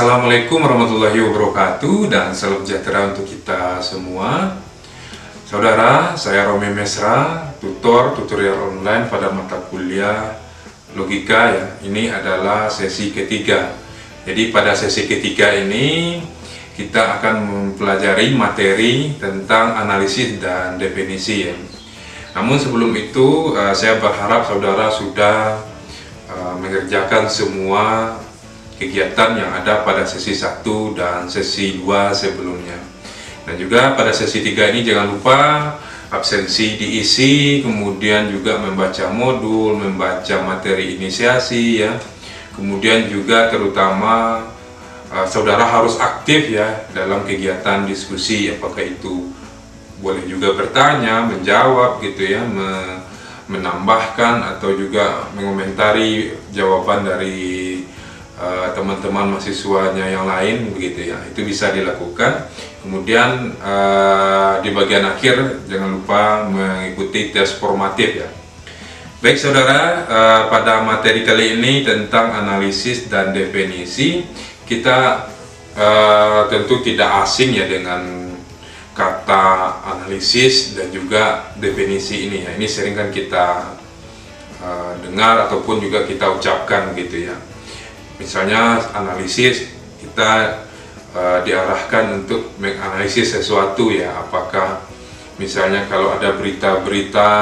Assalamualaikum warahmatullahi wabarakatuh dan salam sejahtera untuk kita semua. Saudara, saya Romi Mesra, tutorial online pada mata kuliah logika ya. Ini adalah sesi ketiga. Jadi pada sesi ketiga ini kita akan mempelajari materi tentang analisis dan definisi ya. Namun sebelum itu saya berharap saudara sudah mengerjakan semua kegiatan yang ada pada sesi 1 dan sesi 2 sebelumnya. Dan juga pada sesi 3 ini jangan lupa absensi diisi, kemudian juga membaca modul, membaca materi inisiasi ya. Kemudian juga terutama saudara harus aktif ya dalam kegiatan diskusi, apakah itu boleh juga bertanya, menjawab gitu ya, menambahkan atau juga mengomentari jawaban dari teman-teman mahasiswanya yang lain begitu ya. Itu bisa dilakukan. Kemudian di bagian akhir jangan lupa mengikuti tes formatif ya. Baik saudara, pada materi kali ini tentang analisis dan definisi, kita tentu tidak asing ya dengan kata analisis dan juga definisi ini ya. Ini sering kan kita dengar ataupun juga kita ucapkan gitu ya. Misalnya analisis, kita diarahkan untuk menganalisis sesuatu ya, apakah misalnya kalau ada berita-berita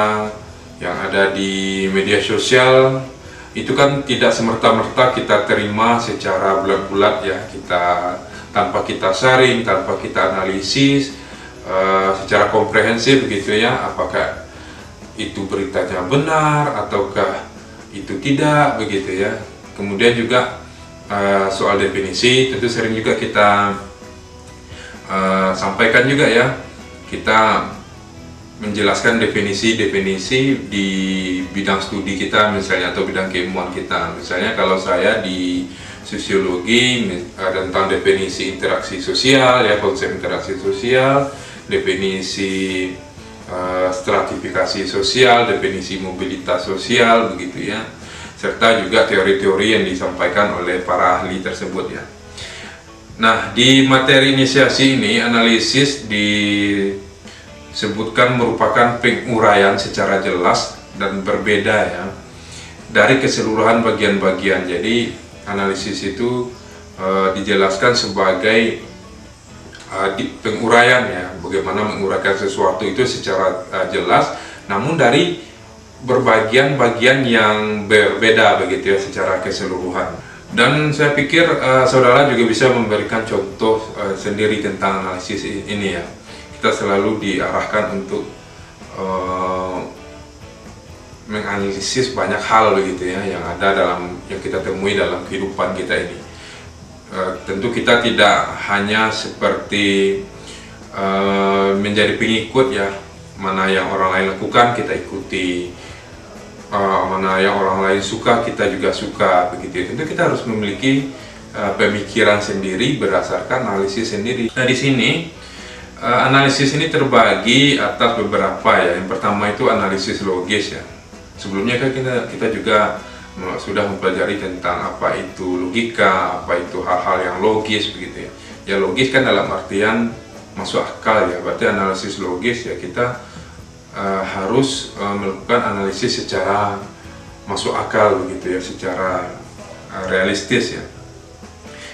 yang ada di media sosial itu kan tidak semerta-merta kita terima secara bulat-bulat ya, kita tanpa kita saring, tanpa kita analisis secara komprehensif begitu ya, apakah itu beritanya benar ataukah itu tidak begitu ya. Kemudian juga soal definisi tentu sering juga kita sampaikan juga ya, kita menjelaskan definisi-definisi di bidang studi kita misalnya atau bidang keilmuan kita. Misalnya kalau saya di sosiologi tentang definisi interaksi sosial ya, konsep interaksi sosial, definisi stratifikasi sosial, definisi mobilitas sosial begitu ya, serta juga teori-teori yang disampaikan oleh para ahli tersebut ya. Nah, di materi inisiasi ini analisis disebutkan merupakan penguraian secara jelas dan berbeda ya dari keseluruhan bagian-bagian. Jadi analisis itu dijelaskan sebagai penguraian ya, bagaimana menguraikan sesuatu itu secara jelas, namun dari berbagian-bagian yang berbeda begitu ya secara keseluruhan. Dan saya pikir saudara juga bisa memberikan contoh sendiri tentang analisis ini ya. Kita selalu diarahkan untuk menganalisis banyak hal begitu ya yang ada yang kita temui dalam kehidupan kita ini. Tentu kita tidak hanya seperti menjadi pengikut ya, mana yang orang lain lakukan kita ikuti, mana yang orang lain suka kita juga suka begitu. Tentu kita harus memiliki pemikiran sendiri berdasarkan analisis sendiri. Nah, di sini analisis ini terbagi atas beberapa ya. Yang pertama itu analisis logis ya. Sebelumnya kan kita juga sudah mempelajari tentang apa itu logika, apa itu hal-hal yang logis begitu ya. Ya logis kan dalam artian masuk akal ya. Berarti analisis logis ya, kita harus melakukan analisis secara masuk akal begitu ya, secara realistis ya.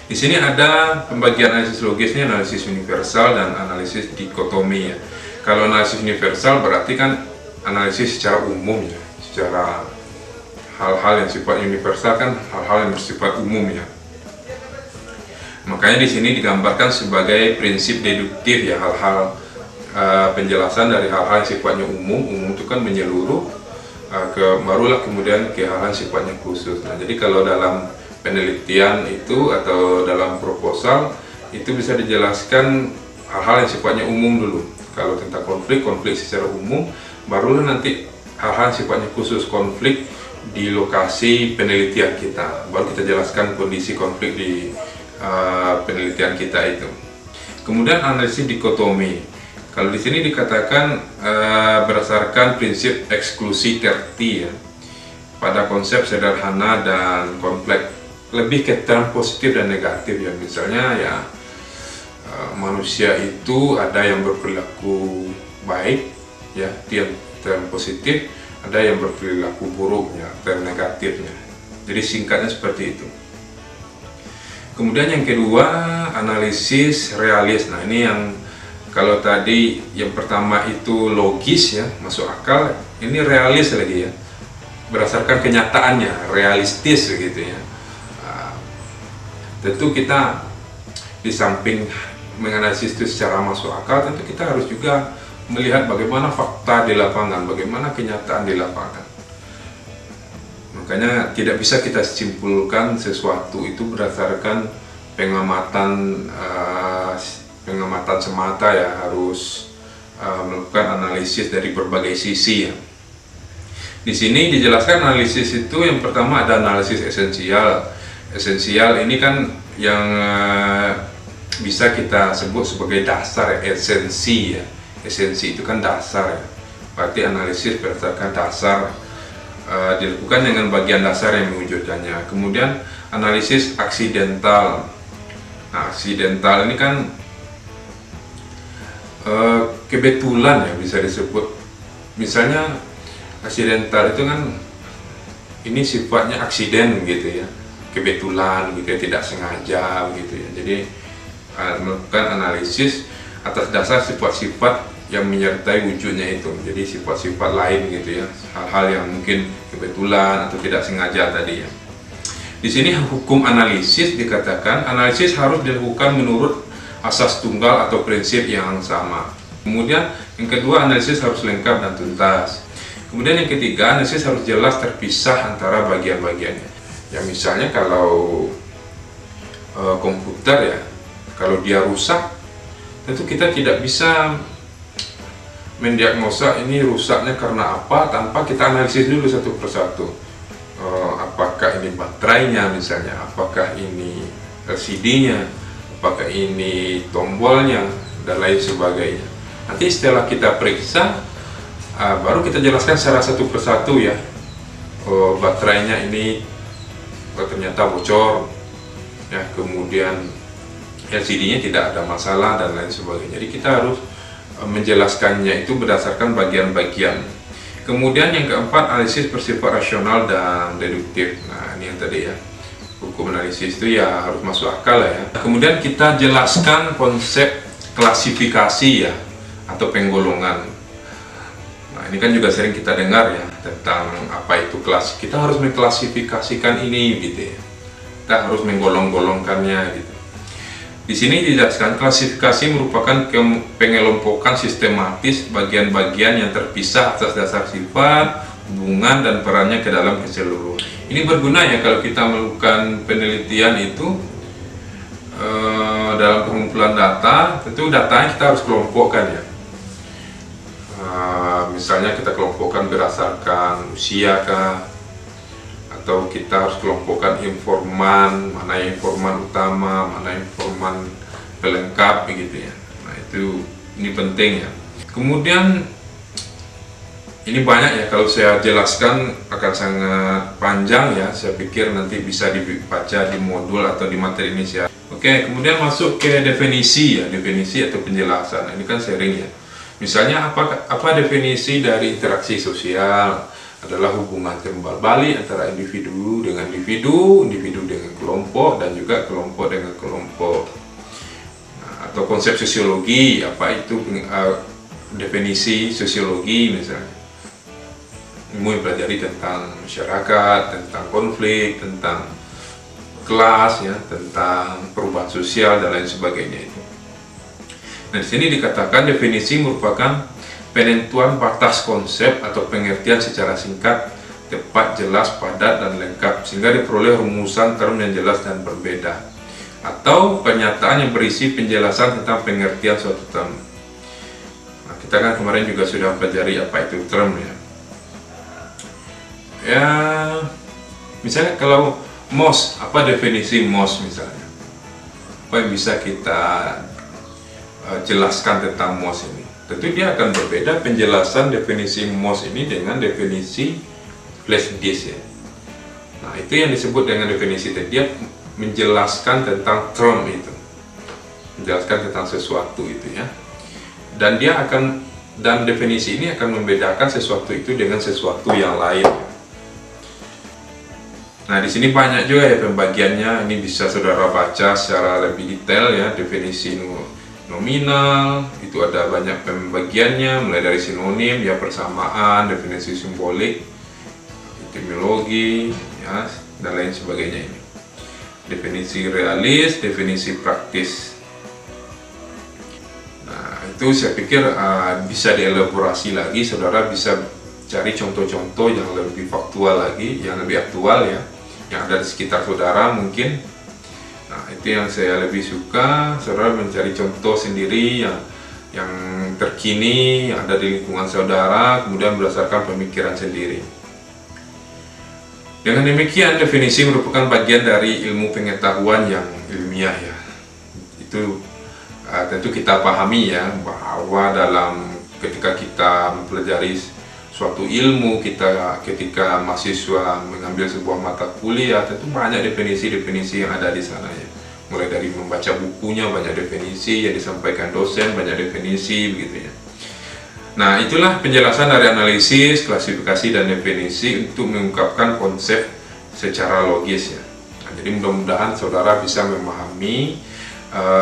Di sini ada pembagian analisis logisnya, analisis universal dan analisis dikotomi ya. Kalau analisis universal berarti kan analisis secara umum ya, secara hal-hal yang sifat universal kan hal-hal yang bersifat umum ya. Makanya di sini digambarkan sebagai prinsip deduktif ya, hal-hal penjelasan dari hal-hal yang sifatnya umum itu kan menyeluruh, barulah kemudian ke hal-hal yang sifatnya khusus. Nah, jadi kalau dalam penelitian itu atau dalam proposal itu bisa dijelaskan hal-hal yang sifatnya umum dulu. Kalau tentang konflik secara umum, barulah nanti hal-hal yang sifatnya khusus, konflik di lokasi penelitian kita, baru kita jelaskan kondisi konflik di penelitian kita itu. Kemudian analisis dikotomi. Kalau di sini dikatakan berdasarkan prinsip eksklusi terti ya, pada konsep sederhana dan kompleks lebih ke term positif dan negatif ya. Misalnya ya manusia itu ada yang berperilaku baik ya, dia term positif, ada yang berperilaku buruk ya, term negatifnya. Jadi singkatnya seperti itu. Kemudian yang kedua, analisis realis. Nah ini yang kalau tadi yang pertama itu logis ya, masuk akal, ini realis lagi ya, berdasarkan kenyataannya, realistis gitu ya. Tentu kita di samping menganalisis itu secara masuk akal, tentu kita harus juga melihat bagaimana fakta di lapangan, bagaimana kenyataan di lapangan. Makanya tidak bisa kita simpulkan sesuatu itu berdasarkan pengamatan semata ya, harus melakukan analisis dari berbagai sisi ya. Di sini dijelaskan analisis itu yang pertama ada analisis esensial. Esensial ini kan yang bisa kita sebut sebagai dasar ya, esensi ya. Esensi itu kan dasar ya. Berarti analisis berdasarkan dasar dilakukan dengan bagian dasar yang mewujudkannya. Kemudian analisis aksidental. Nah, aksidental ini kan kebetulan ya bisa disebut. Misalnya aksidental itu kan ini sifatnya aksiden gitu ya, kebetulan gitu ya, tidak sengaja gitu ya. Jadi melakukan analisis atas dasar sifat-sifat yang menyertai wujudnya itu. Jadi sifat-sifat lain gitu ya, hal-hal yang mungkin kebetulan atau tidak sengaja tadi ya. Di sini hukum analisis dikatakan analisis harus dilakukan menurut asas tunggal atau prinsip yang sama. Kemudian yang kedua, analisis harus lengkap dan tuntas. Kemudian yang ketiga, analisis harus jelas terpisah antara bagian-bagiannya. Ya misalnya kalau komputer ya, kalau dia rusak, tentu kita tidak bisa mendiagnosa ini rusaknya karena apa tanpa kita analisis dulu satu persatu. Apakah ini baterainya misalnya, apakah ini LCD-nya, apakah ini tombolnya, dan lain sebagainya. Nanti setelah kita periksa, baru kita jelaskan secara satu persatu ya. Baterainya ini ternyata bocor, ya, kemudian LCD-nya tidak ada masalah dan lain sebagainya. Jadi kita harus menjelaskannya itu berdasarkan bagian-bagian. Kemudian yang keempat, analisis bersifat rasional dan deduktif. Nah ini yang tadi ya, hukum analisis itu ya harus masuk akal ya. Kemudian kita jelaskan konsep klasifikasi ya, atau penggolongan. Nah ini kan juga sering kita dengar ya tentang apa itu kelas. Kita harus mengklasifikasikan ini gitu ya. Kita harus menggolong-golongkannya gitu. Di sini dijelaskan klasifikasi merupakan pengelompokan sistematis bagian-bagian yang terpisah atas dasar sifat, hubungan, dan perannya ke dalam keseluruhan. Ini berguna ya kalau kita melakukan penelitian itu dalam pengumpulan data. Tentu datanya kita harus kelompokkan ya. Misalnya kita kelompokkan berdasarkan usia kah, atau kita harus kelompokkan informan, mana informan utama, mana informan pelengkap begitu ya. Nah ini penting ya. Kemudian ini banyak ya, kalau saya jelaskan akan sangat panjang ya. Saya pikir nanti bisa dibaca di modul atau di materi ini ya. Oke, kemudian masuk ke definisi ya, definisi atau penjelasan. Nah, ini kan sering ya. Misalnya apa definisi dari interaksi sosial? Adalah hubungan timbal balik antara individu dengan individu, individu dengan kelompok, dan juga kelompok dengan kelompok. Nah, atau konsep sosiologi, apa itu definisi sosiologi misalnya. Mempelajari tentang masyarakat, tentang konflik, tentang kelas ya, tentang perubahan sosial dan lain sebagainya itu. Nah, di sini dikatakan definisi merupakan penentuan batas konsep atau pengertian secara singkat, tepat, jelas, padat, dan lengkap sehingga diperoleh rumusan term yang jelas dan berbeda, atau pernyataan yang berisi penjelasan tentang pengertian suatu term. Nah, kita kan kemarin juga sudah pelajari apa itu term ya. Ya, misalnya kalau MOS, apa definisi MOS misalnya? Apa yang bisa kita jelaskan tentang MOS ini? Tentu dia akan berbeda penjelasan definisi MOS ini dengan definisi flash disk ya. Nah, itu yang disebut dengan definisi. Dia menjelaskan tentang term itu, menjelaskan tentang sesuatu itu ya. Dan definisi ini akan membedakan sesuatu itu dengan sesuatu yang lain. Nah, di sini banyak juga ya pembagiannya. Ini bisa saudara baca secara lebih detail ya. Definisi nominal itu ada banyak pembagiannya, mulai dari sinonim ya, persamaan, definisi simbolik, etimologi ya, dan lain sebagainya. Ini definisi realis, definisi praktis. Nah, itu saya pikir bisa dielaborasi lagi. Saudara bisa cari contoh-contoh yang lebih faktual lagi, yang lebih aktual ya, yang ada di sekitar saudara mungkin. Nah, itu yang saya lebih suka, saudara mencari contoh sendiri yang terkini, yang ada di lingkungan saudara, kemudian berdasarkan pemikiran sendiri. Dengan demikian, definisi merupakan bagian dari ilmu pengetahuan yang ilmiah ya. Itu tentu kita pahami ya, bahwa ketika kita mempelajari suatu ilmu, ketika mahasiswa mengambil sebuah mata kuliah, tentu banyak definisi-definisi yang ada di sana ya. Mulai dari membaca bukunya, banyak definisi yang disampaikan dosen, banyak definisi begitu ya. Nah, itulah penjelasan dari analisis, klasifikasi, dan definisi untuk mengungkapkan konsep secara logis ya. Nah, jadi mudah-mudahan saudara bisa memahami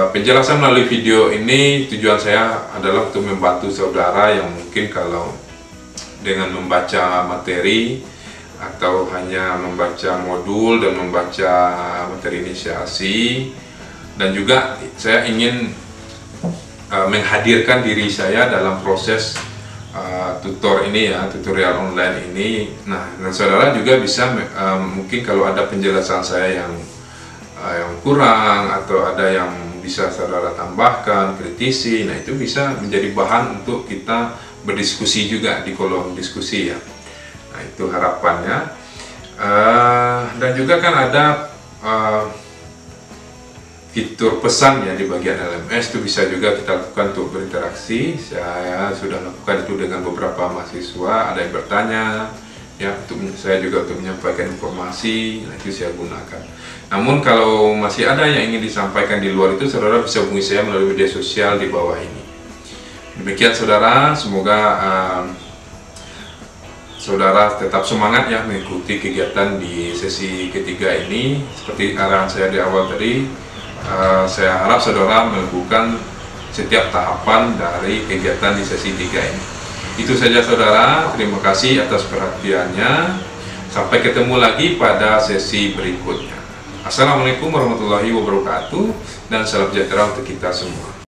penjelasan melalui video ini. Tujuan saya adalah untuk membantu saudara yang mungkin kalau dengan membaca materi atau hanya membaca modul dan membaca materi inisiasi, dan juga saya ingin menghadirkan diri saya dalam proses tutor ini ya, tutorial online ini. Nah, dan saudara juga bisa mungkin kalau ada penjelasan saya yang kurang atau ada yang bisa saudara tambahkan, kritisi, nah itu bisa menjadi bahan untuk kita berdiskusi juga di kolom diskusi ya. Nah, itu harapannya. Dan juga kan ada fitur pesan ya di bagian LMS, itu bisa juga kita lakukan untuk berinteraksi. Saya sudah lakukan itu dengan beberapa mahasiswa, ada yang bertanya ya, saya juga untuk menyampaikan informasi. Nah, itu saya gunakan. Namun kalau masih ada yang ingin disampaikan di luar itu, saudara bisa hubungi saya melalui media sosial di bawah ini. Demikian saudara, semoga saudara tetap semangat ya mengikuti kegiatan di sesi ketiga ini. Seperti arahan saya di awal tadi, saya harap saudara melakukan setiap tahapan dari kegiatan di sesi 3 ini. Itu saja saudara, terima kasih atas perhatiannya. Sampai ketemu lagi pada sesi berikutnya. Assalamualaikum warahmatullahi wabarakatuh, dan salam sejahtera untuk kita semua.